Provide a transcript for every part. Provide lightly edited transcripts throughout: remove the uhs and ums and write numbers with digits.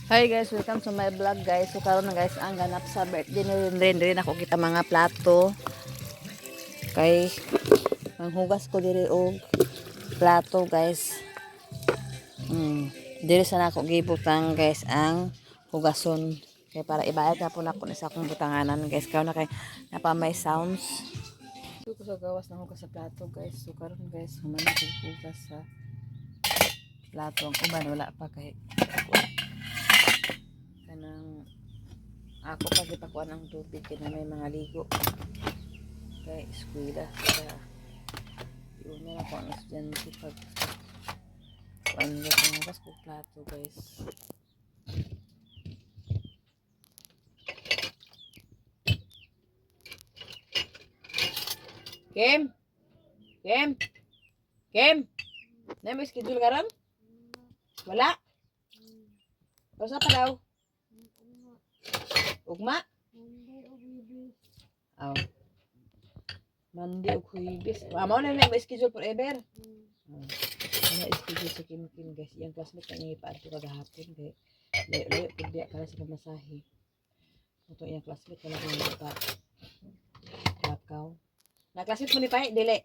Hi guys, welcome to my vlog guys. So karon na guys ang ganap sa birthday ni rin ako kita mga plato. Kay manghugas ko diri og plato guys. Diri sana ako gibutang guys ang hugason kay para ibayad na po na ako sa akong butanganan guys. Karon na kay napa may sounds. Ito ko sa gawas ng hugas sa plato guys. So karon guys, human ko hugas sa plato. Ang uban wala pa kay kanang ako pag ipakuan ang tubig kaya may mga ligo kay eskwela kaya yun na ako ang estudyante pag kuan ko ang gas ko plato guys. Kim? Kim? Kim? Na may schedule karon? Wala? Basta pa daw? Ugma? Aw. Monday ug Huwebes. Amo na may schedule forever. Ano schedule sa Kim Kim guys. Iyang classmate na niya ipaadto kagahapon kay layo pud diya para sa pamasahe. Ito iyang classmate na lang pa. Lakaw. Na classmate mo ni pa dili.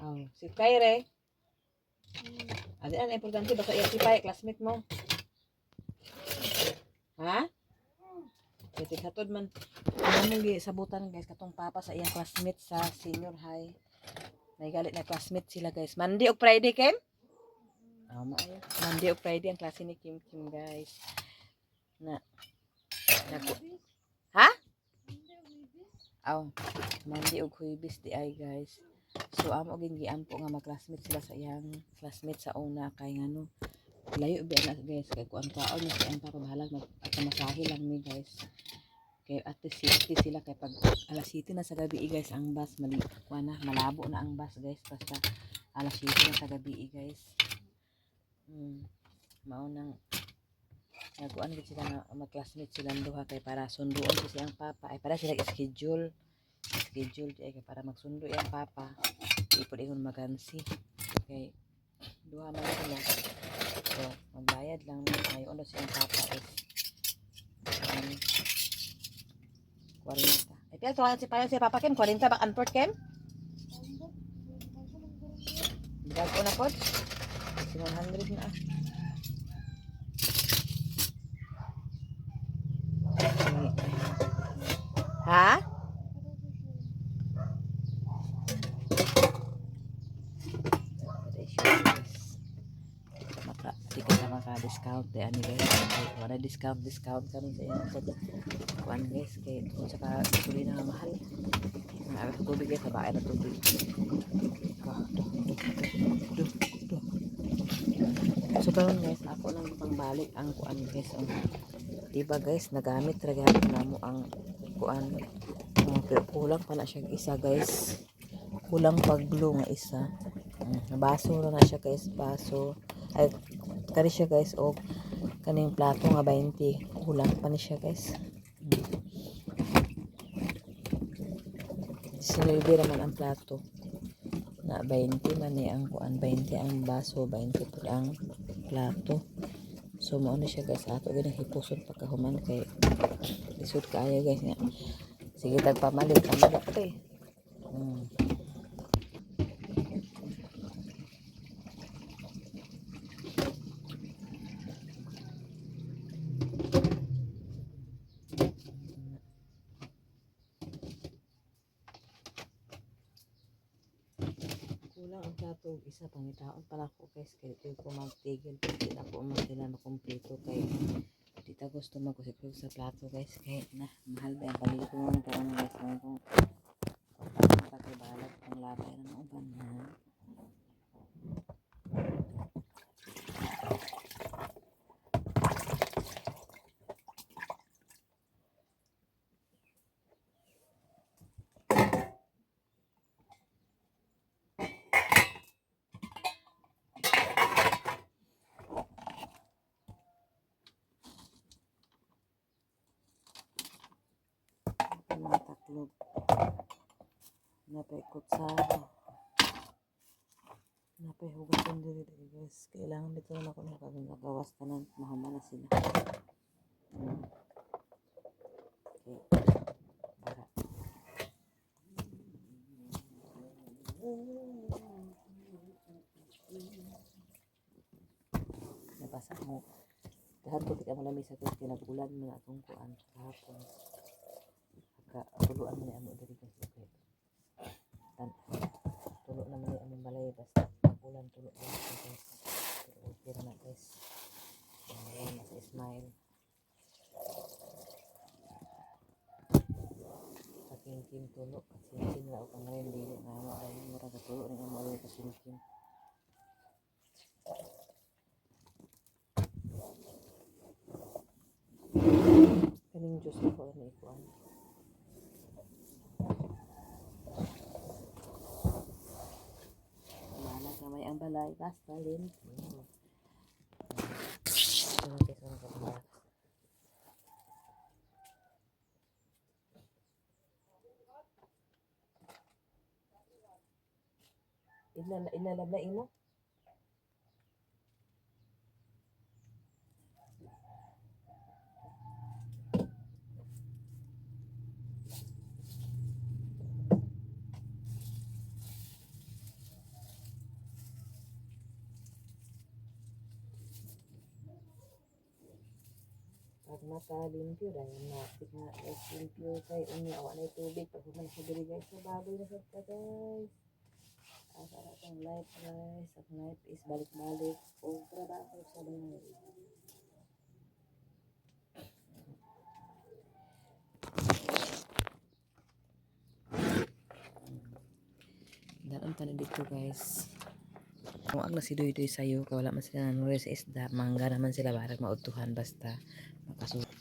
Aw, si Kyre. Adi ang importante basta iyang si pa classmate mo. Ha? Kaya hatod man. Ano gi sabutan guys katong papa sa iyang classmate sa senior high. May galit na classmate sila guys. Monday o Friday Kim? Maayo. Monday o Friday ang klase ni Kim Kim guys. Na nako. Ha? Monday o Huwebes di ay guys. So amo gin giampo nga mag-classmate sila sa iyang classmate sa una kay ngano. Layo ba na guys kay kuan kaon ni si ang papabahalag magpamasahe lang mi guys. Kay at the city sila kay pag alas 7 na sa gabi guys ang bus mali kuan na malabo na ang bus guys basta alas 7 na sa gabi guys. Mao nang nagkuan gid sila nga mag-classmate silang duha kay para sunduon si siyang papa ay para sila schedule kay para magsundo yang papa ipod ingon magansi kay duha man sila so magbayad lang ngayon uno siyang papa is 40 ay piya tuwan si payon si papa Kim 40 bak unport Kim bidag ko na pod 100 na ha? Di ka maka-discount eh ani guys wala discount kami sa yan kuan guys kay kung sa tuloy na mahal ang tubig guys sa bahay na tubig so karon guys ako nang pangbalik ang kuan guys diba guys nagamit talaga namo ang kuan pero kulang pa na siya isa guys kulang pag glue nga isa baso na siya guys baso ay kani siya guys o kaning plato nga 20 kulang pa ni siya guys sinilbi naman ang plato na 20 man ni ang kuan 20 ang baso 20 pud ang plato so mao na siya guys ato ganang hipuson pagkahuman kay lisod kaayo guys nga sige tagpamalit ang malit pa eh kulang ang plato isa pangitaon pala ko guys kay di ko magtigil di na ko sila makumpleto kay di ta gusto magusip sa plato guys kay na mahal ba ang paliton karon guys kung pakibalag ang labay ng uban na mga taklog napaikot sa Napay hugasan diri guys. Kailangan dito na ako nakagawas tanan mahama na sila. Okay. Para. Nabasa mo. Dahan ko kita malami sa kaya pinag-ulan mo na itong kuan kahapon. Tuluan mo na amo diri guys. Okay. Tulo na mo na amo balay basta mag-ulan tulo na guys. Pero okay na guys. Ayan na sa smile. Sa king tulo. Kasi na ako ngayon dili na amo ay mura ka tulo na amo ay kasinkin. Kaning Diyos ako na ikuan. Malag na may ang balay. Basta lin. Inalab na imo? Pag mata limpyo dahil napit na limpyo kay unya awa na tubig pag human sa diri guys sa baboy na sa guys. Asa na itong life guys. Ang life is balik-balik o trabaho sa bahay. Dalam tayo dito guys. Kung ang nasi doy sayo kaya wala man sila nanuri sa isda mangga naman sila barag mautuhan basta makasunod.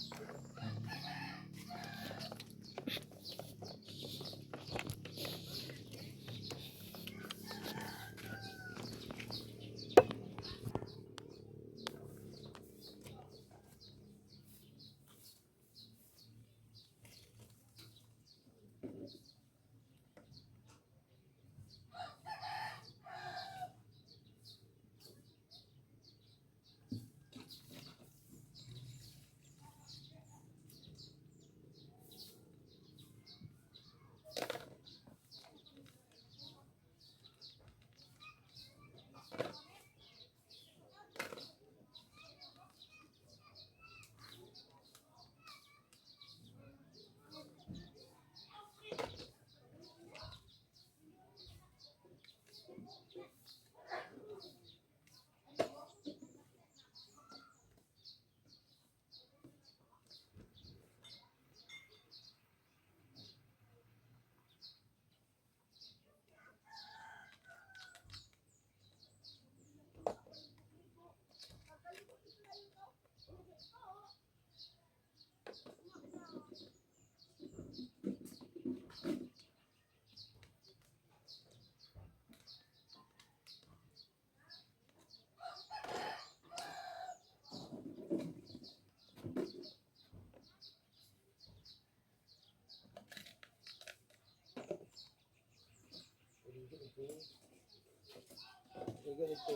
Ganito.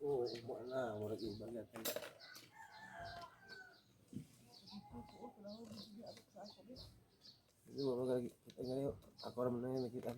Oo, na, murag iba natin. Hindi mo kita ngayon. Ako naman na yun nakita.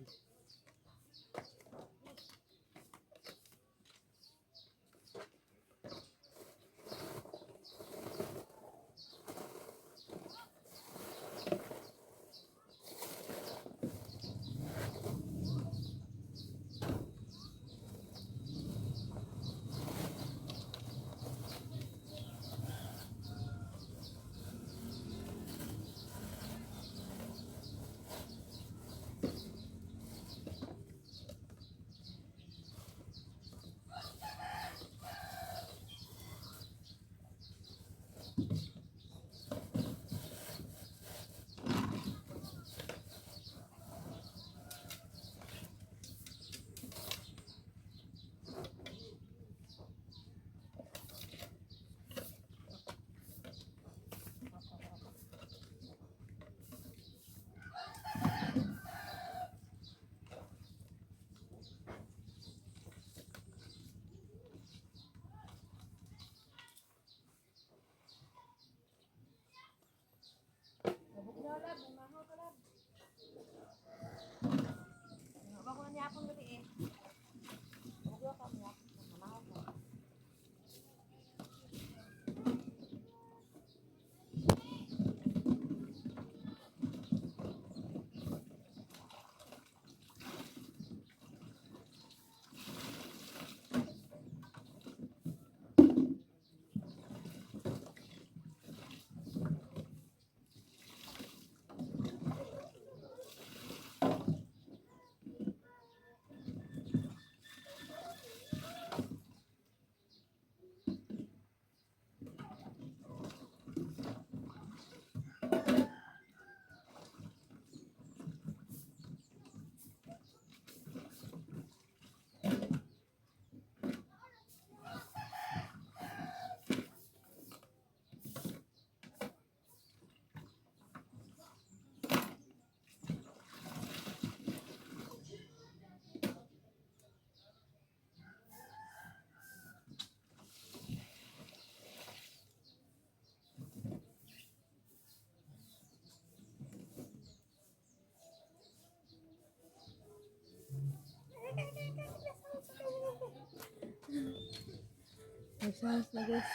Sounds na guys.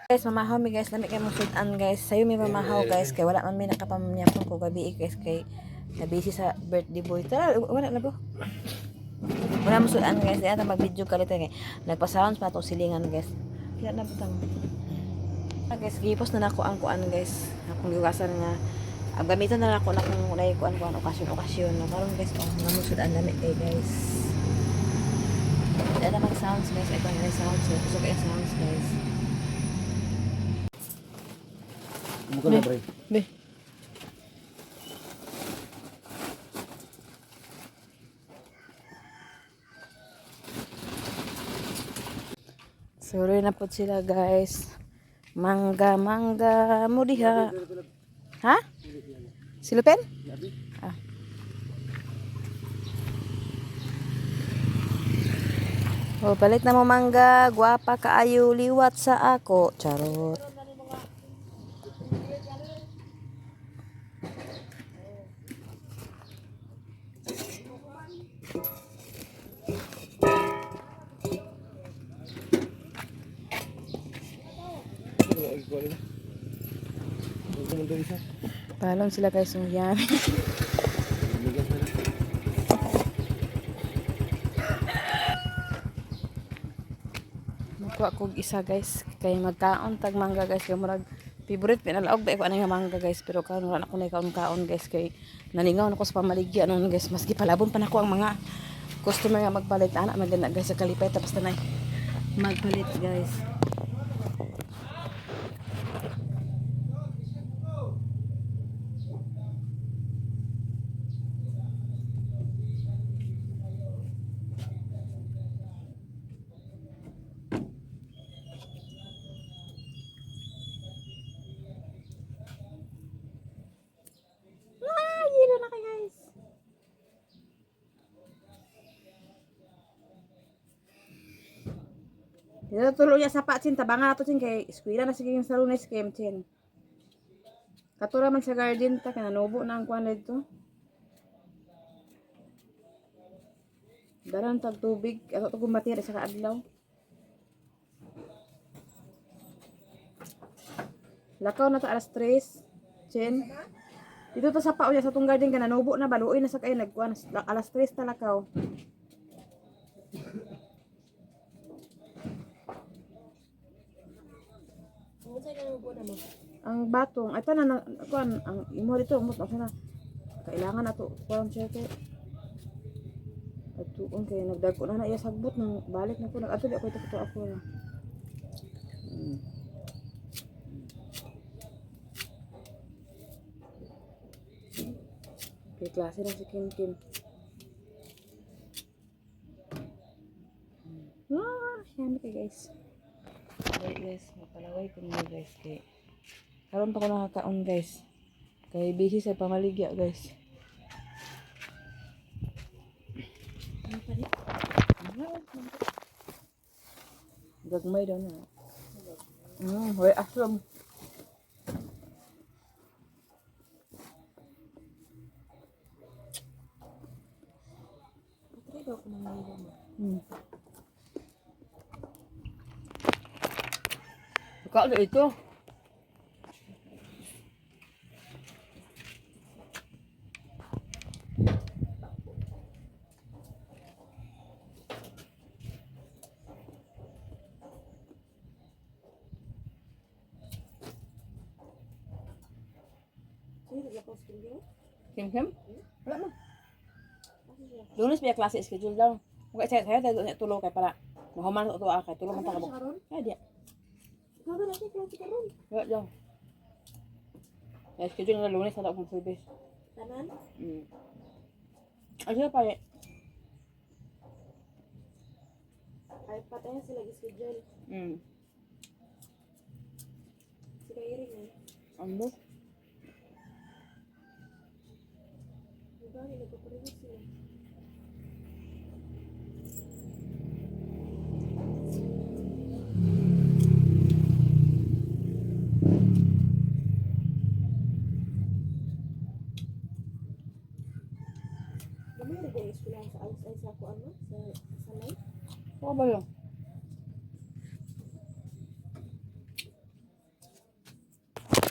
Guys, mamahaw mi guys, nami kay mong sudan guys. Sayo mi mamahaw guys, kay wala man mi nakapamanyapon ko gabi guys, kay nabisi sa birthday boy. Tara, wala na bro. Wala mo sudan guys, di ata mag-video kalit kay nagpa-sounds pa to silingan guys. Kaya na butang. Guys, gipos na nako ang kuan guys. Akong giwasan nga gamiton na nako na kung nay kuan okasyon na karon guys, oh, namo sudan nami kay guys. Di ata mag-sounds guys, ay kung sounds, gusto kay sounds guys. Bukan na, pre. Be. Sorry na po sila guys. Mangga mo diha. Ha? Silupen? Ah. Oh, balik na mo mangga. Guwapa kaayo liwat sa ako. Charot. Palong sila guys ng yan. Nakuha ko isa guys. Kaya magkaon tag mangga guys. Kaya murag favorite pinalaog ba ako nga mangga guys. Pero karon wala ako na kaon guys. Kay nalingaw na ko sa pamaligya noon guys. Maski palabon pa na ko ang mga customer nga magpalit. Anak maganda guys sa kalipay. Tapos na magpalit guys. Yelo na kayo guys. Dito tulo ya sa patsin tabangan ato chin kay eskwela na sige yung sa Lunes game chin. Katura man sa garden ta kananubo na ang kuan dito. Daran tag tubig ato to gumatira sa kaadlaw. Lakaw na ta alas 3 chin. Dito to sa pao niya sa tong garden kananubo na baluoy na sa kay nagkuan alas 3 ta lakaw. Ang batong ay tanan kuan ang imo dito mo na kailangan nato kuan siya kay atuon kay nagdagko na iya sagbot nang balik na ko nag-adto di ako ito ako na. Kay klase na si Kim. Siyempre kay guys. Wait guys, mapalaway ko nyo guys kay karon pa ko nakakaon guys. Kay busy sa pamaligya guys. Gagmay daw na. Hoy aslam. ko nang naiwan mo. Ikaw na ito. Sige, naglapas ko yun. Kim? Wala mo. Kasi siya. Lunes biya klase schedule daw. Kaya saya tayo tulo kay para. Mahuman ko to kay tulo man Ano ta siya karon? Kaya dia. Grabe na siya, klase karon. Wala daw. Kaya schedule na Lunes na akong service. Tanan? Ano sila pa eh? Ay, patayan sila schedule. Si Kairing eh. Ano? Diba, nagpaparinod sila. Gamay na yung eskwelahan sa ay sa kuan mo? Sa salay? Oo ba yun?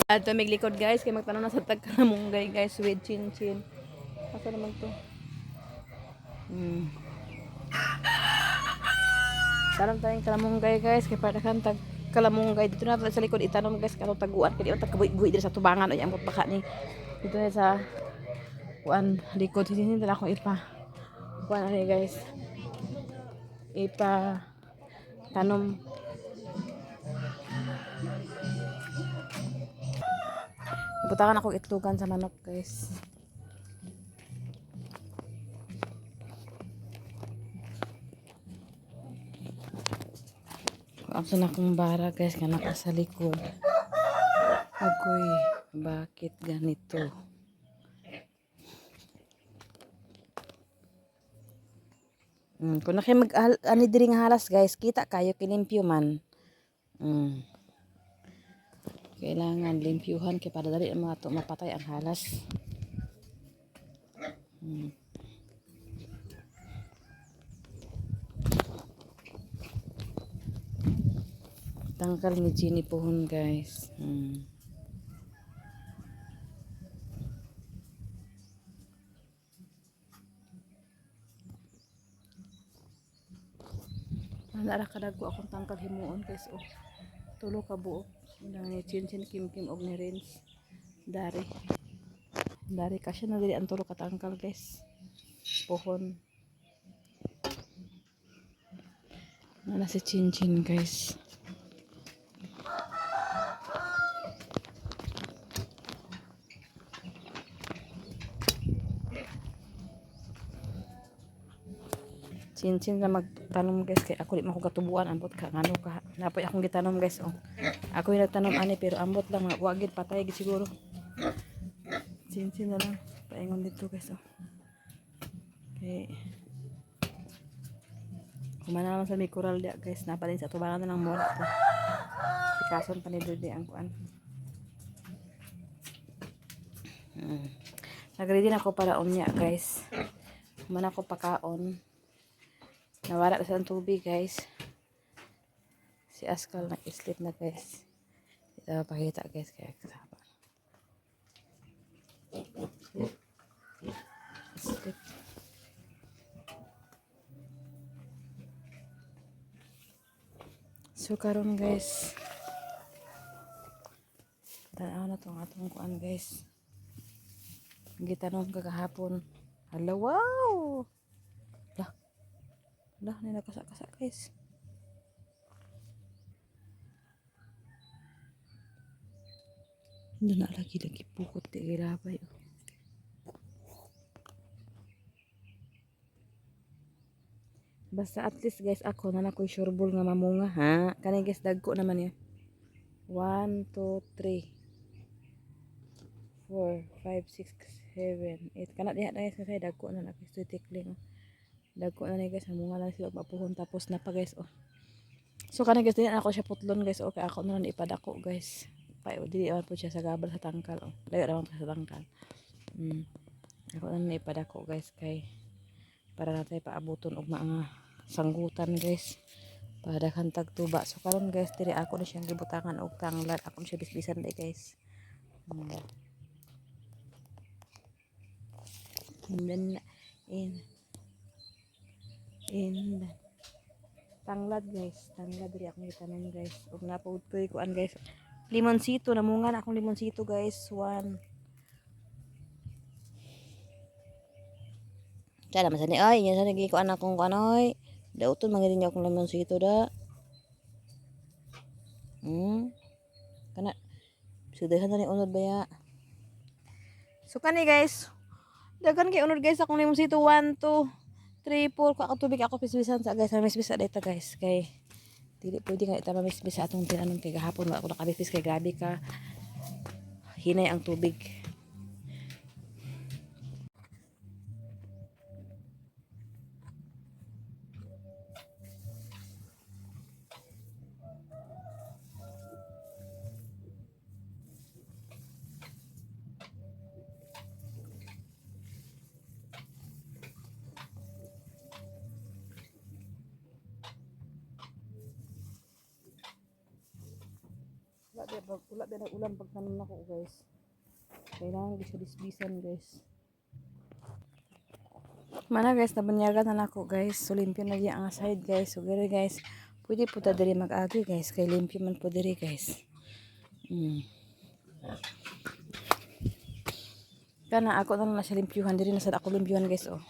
At tumiglikod guys, kaya magtanong na sa tagkalamunggay guys with chin-chin. Asa naman to? Tanong tayong kalamunggay guys, kaya para kang tagkalamunggay. Dito na sa likod itanong guys, katong taguan. Kaya di tagkabuhi-buhi dito sa tubangan. Ay, amot baka ni. Dito na sa kuan likod. Hindi na ako kuan na guys. Tanom. Butakan ako itlugan sa manok guys. Ako na akong bara guys nga naka sa likod. Agoy, bakit ganito? Kung na kayo ani diri nga halas guys, kita kayo kilimpyo man. Kailangan limpyuhan kay para dali mga to mapatay ang halas. Tangkal ni Jenny pohon guys. Nara kadago akong tangkal himuon guys. Oh, tulo ka buok. Ni Chin Kim og ni Rins. Dari kasi na dili ang tulo ka tangkal guys. Pohon. Nana si Chin guys. Chin na magtanom guys kay ako di man ko katubuan ambot ka ngano ka napoy akong gitanom guys oh. Ako yung nagtanom ani pero ambot lang wa gid patay gid siguro. Chin na lang paingon dito guys oh. Okay. Kumana naman sa may coral dia guys napalin sa tubangan na ng mora to. Pikason pa ni Dede ang kuan. Nagready na ako para unya guys. Kumana ako pakaon. Nawala sa tubig guys. Si Askal nag-sleep na guys. Ito pakita guys kaya kasama. Sleep. So karon guys. Tanaw na tong atong kuan guys. Gitanom kagahapon. Hala wow. Dah, ni nakasak-kasak guys. Hindi na lagi pukot di ilabay. Basta at least guys ako na nakoy sureball nga mamunga ha. Kani guys dagko naman ya. 1, 2, 3 4, 5, 6, 7, 8 kana diha na guys kasi dagko na nakoy tikling. Dagko na ni guys hamunga lang sila mapuhon tapos na pa guys oh. So kana guys din ako siya putlon guys okay ako na ipadako guys. Pay dili man po siya sa gabal sa tangkal oh. Layo ra man sa tangkal. Ako na ipadako guys kay para natay paabuton og mga sanggutan guys. Para daghang tagtuba. So karon guys, diri ako na siyang gibutangan og tanglad. Ako na siya bisbisan dai guys. In, in, in, tanglad guys. Tanglad diri akong gitanom guys. Og napautoy kuan guys. Limonsito, namungan akong limonsito guys. One. Sana masani ay, nya sana gi kuan akong kuan oy. Dauton mangirin niyo akong limonsito da. Kana sudahan na ni unod baya. So kani guys, dagan kay unod guys akong limonsito 1 2 3 4 ko ako tubig ako pisbisan sa guys. Misbisa data guys kay dili pwede nga ita mamisbis sa atong tinanong kay gahapon wa ako nakabisbis kay grabe ka hinay ang tubig. Wala din ulan pagtanom nako guys. Kailangan gisa bisbisan guys. Mana guys, nabanyagan na nako guys. So limpyo na ang side guys. So gari guys, pwede po ta diri mag-agi guys. Kay limpyo man po diri guys. Kana ako na siya limpyuhan diri na sad ako limpyuhan guys oh.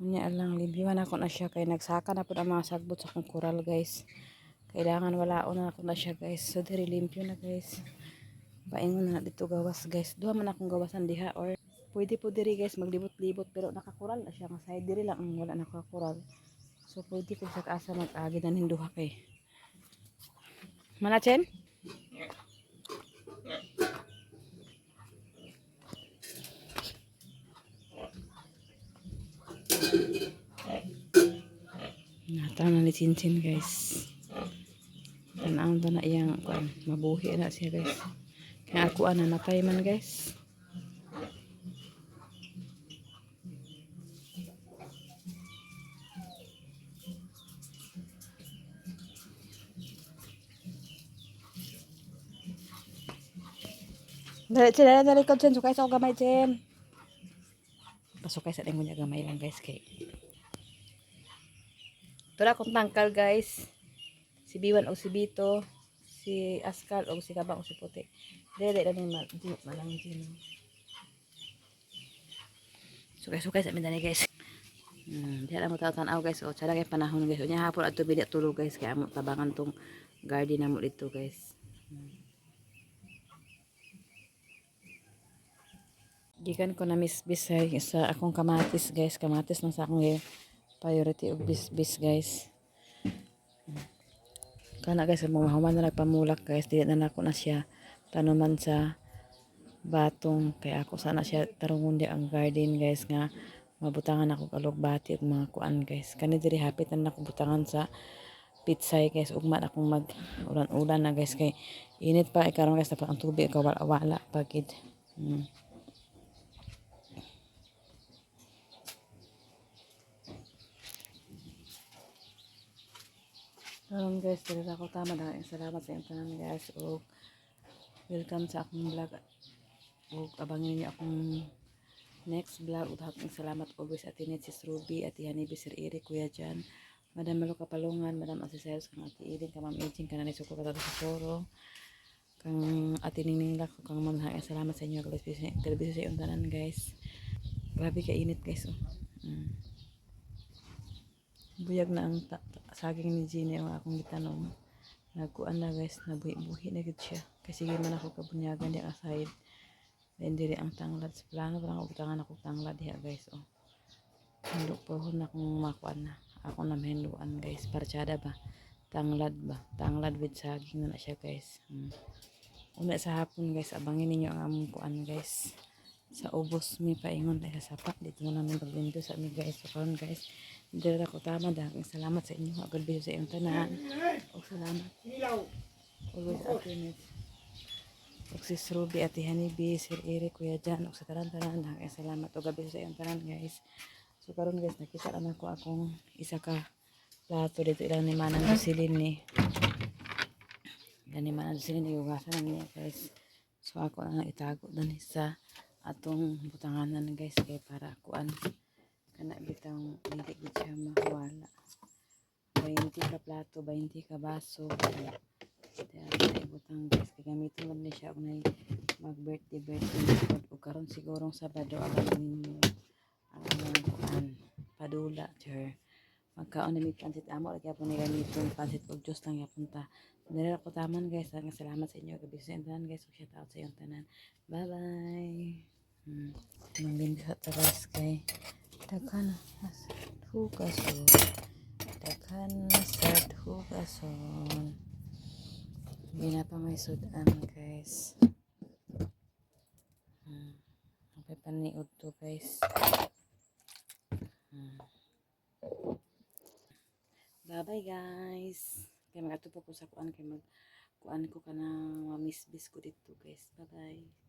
Unya lang limpyuhan ako na siya kay nagsaka na pud ang mga sagbot sa akong coral guys. Kailangan walaon na ako na siya guys. So diri limpyo na guys. Paingon na dito gawas guys. Duha man akong gawasan diha or pwede po diri guys maglibot-libot pero nakakural na siya nga side diri lang ang wala nakakural. So pwede ko sa asa mag-agi na duha kay. Manachen? Natana ni Cincin guys. Tanang na iyang mabuhi na siya guys. Kaya ako napay man guys. Dali ko Chen, sukay sa ako gamay Chen. Pasukay sa lingon niya gamay lang guys kay. Tura akong tangkal guys. Si Biwan o si Bito, si Askal o si Kabang o si Puti. Dili lang yung malang din. Sukay-sukay sa mindan guys. Diyan mo tanaw guys. O tsara kay panahon guys. Unya hapon adto bili tulog guys kay amo tabangan tong garden namo dito guys. Gikan ko na misbis sa akong kamatis guys. Kamatis lang sa akong priority og bisbis guys. Kana guys mahuman na nagpamulak guys. Dili na nako na siya tanuman sa batong kay ako sana siya tarungon di ang garden guys nga mabutangan ako kalugbati ug mga kuan guys. Kani diri hapit na nako butangan sa pitsay guys. Ugma akong mag ulan-ulan na guys kay init pa karon guys dapat ang tubig kawala-wala pagid. Guys, dili ako tama na. Salamat sa inyong tanan guys. O welcome sa akong vlog. O abangin niyo akong next vlog. Uthakong salamat always at Ate Sis Ruby, Ate Hanibi, Sir Eric, Kuya Jan, Madam Malo Kapalungan, Madam Asisayos, kang Ate Idin, kang Ma'am Aging, kang Nanay Suko Katado sa Soro, kang Ate Ningning Lak, kang Ma'am Hangin. Salamat sa inyo. Kalabisa sa inyong tanan guys. Grabe ka init guys. Buyag na ang saging ni Gina yung akong gitanom. Nagkuan na guys, nabuhi na gid siya. Kasi sige man ako kabunyagan di aside. Then diri ang tanglad sa plano parang utangan ako tanglad diha guys. Hindok po na akong makuan na. Ako na mahinduan guys. Parchada ba? Tanglad ba? Tanglad with saging na siya guys. Una sa hapon guys, abangin ninyo ang among kuan guys. Sa ubos mi paingon ay sa sapat dito na namin pagbindo sa mi guys. So karon guys, dira ko tama dahil salamat sa inyo agad biyo sa iyong tanan. O salamat. Always happiness. Og si Ruby, Ate Hanibi, Sir Eric, Kuya Jan, og sa tanan-tanan dahil salamat og gabi sa iyong tanan guys. So So karon guys, nakita na ako akong isa ka plato dito ilang ni Manang Jocelyn ni. Ilang ni Manang Jocelyn ni hugasan na niya guys. So ako na itago din sa atong butanganan guys kay para kuan kana bitang dili gid siya mawala. 20 ka plato, 20 ka baso. Kaya butang guys kay gamiton man ni siya og nay mag-birthday o karon sigurong Sabado alam ninyo ang among kuan padula sir magkaon na may pansit amo lagi po nila nitong pansit ug juice lang yapon ta dili ko taman guys salamat sa inyo gabi sa tanan guys ug shout out sa iyong tanan bye bye mangin sa guys kay daghan sa hugason daghan sa hugason hindi na pa may sudan guys may paniod to guys. Bye bye guys. Kaya mag-atupo ko sa kuan kay mag kuan ko kana mamisbis ko dito guys. Bye bye.